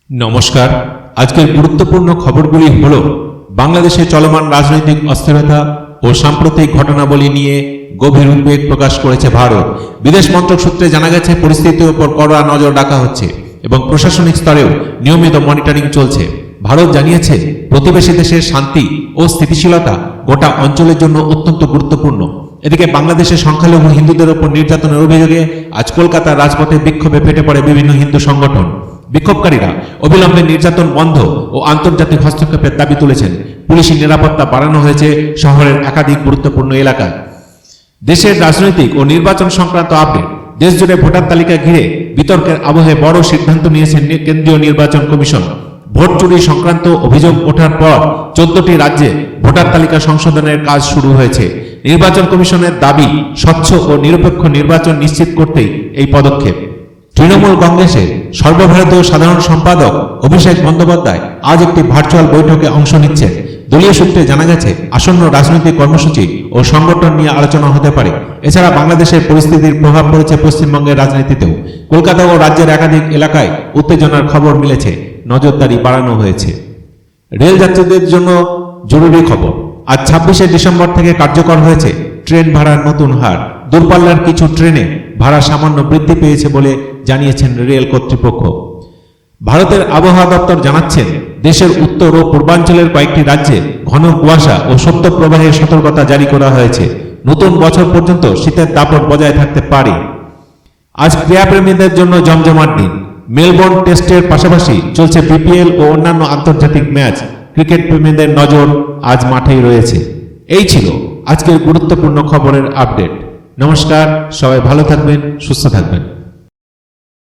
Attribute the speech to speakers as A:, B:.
A: নমস্কার। আজকের গুরুত্বপূর্ণ খবরগুলি হল বাংলাদেশে চলমান রাজনৈতিক অস্থিরতা ও সাম্প্রতিক ঘটনাবলী নিয়ে গভীর উদ্বেগ প্রকাশ করেছে ভারত। বিদেশ মন্ত্রক সূত্রে জানা গেছে পরিস্থিতির উপর কড়া নজর রাখা হচ্ছে এবং প্রশাসনিক স্তরেও নিয়মিত মনিটরিং চলছে। ভারত জানিয়েছে প্রতিবেশী দেশের শান্তি ও স্থিতিশীলতা গোটা অঞ্চলের জন্য অত্যন্ত গুরুত্বপূর্ণ। এদিকে বাংলাদেশে সংখ্যালঘু হিন্দুদের উপর নির্যাতনের অভিযোগে আজ কলকাতার রাজপথে বিক্ষোভে ফেটে পড়ে বিভিন্ন হিন্দু সংগঠন। বিক্ষোভকারীরা অবিলম্বে নির্যাতন বন্ধ ও আন্তর্জাতিক হস্তক্ষেপের দাবি তুলেছেন। পুলিশি নিরাপত্তা বাড়ানো হয়েছে শহরের একাধিক গুরুত্বপূর্ণ এলাকায়। দেশের রাজনৈতিক ও নির্বাচন সংক্রান্ত আপডেট। দেশজুড়ে ভোটার তালিকা ঘিরে বিতর্কের আবহে বড় সিদ্ধান্ত নিয়েছেন কেন্দ্রীয় নির্বাচন কমিশন। ভোট চুরি সংক্রান্ত অভিযোগ ওঠার পর 14টি রাজ্যে ভোটার তালিকা সংশোধনের কাজ শুরু হয়েছে। নির্বাচন কমিশনের দাবি, স্বচ্ছ ও নিরপেক্ষ নির্বাচন নিশ্চিত করতেই এই পদক্ষেপ। তৃণমূল কংগ্রেসের সর্বভারতীয় সাধারণ সম্পাদক অভিষেক বন্দ্যোপাধ্যায় আজ একটি ভার্চুয়াল বৈঠকে অংশ নিচ্ছেন। দলীয় সূত্রে জানা গেছে আসন্ন রাজনৈতিক কর্মসূচি ও সংগঠন নিয়ে আলোচনা হতে পারে। এছাড়া বাংলাদেশের পরিস্থিতির প্রভাব পড়েছে পশ্চিমবঙ্গের রাজনীতিতেও। কলকাতা ও রাজ্যের একাধিক এলাকায় উত্তেজনার খবর মিলেছে, নজরদারি বাড়ানো হয়েছে। রেল যাত্রীদের জন্য জরুরি খবর। আজ 26শে ডিসেম্বর থেকে কার্যকর হয়েছে ট্রেন ভাড়ার নতুন হার। দূরপাল্লার কিছু ট্রেনে ভাড়া সামান্য বৃদ্ধি পেয়েছে বলে জানিয়েছেন রেল কর্তৃপক্ষ। ভারতের আবহাওয়া দপ্তর জানাচ্ছেন দেশের উত্তর ও পূর্বাঞ্চলের কয়েকটি রাজ্যে ঘন কুয়াশা ও শৈত্যপ্রবাহের সতর্কতা জারি করা হয়েছে। নতুন বছর পর্যন্ত শীতের দাপট বজায় থাকতে পারে। আজ ক্রীড়াপ্রেমীদের জন্য জমজমাট দিন। মেলবোর্ন টেস্টের পাশাপাশি চলছে বিপিএল ও অন্যান্য আন্তর্জাতিক ম্যাচ। ক্রিকেট প্রেমীদের নজর আজ মাঠেই রয়েছে। এই ছিল আজকের গুরুত্বপূর্ণ খবরের আপডেট। নমস্কার, সবাই ভালো থাকবেন, সুস্থ থাকবেন।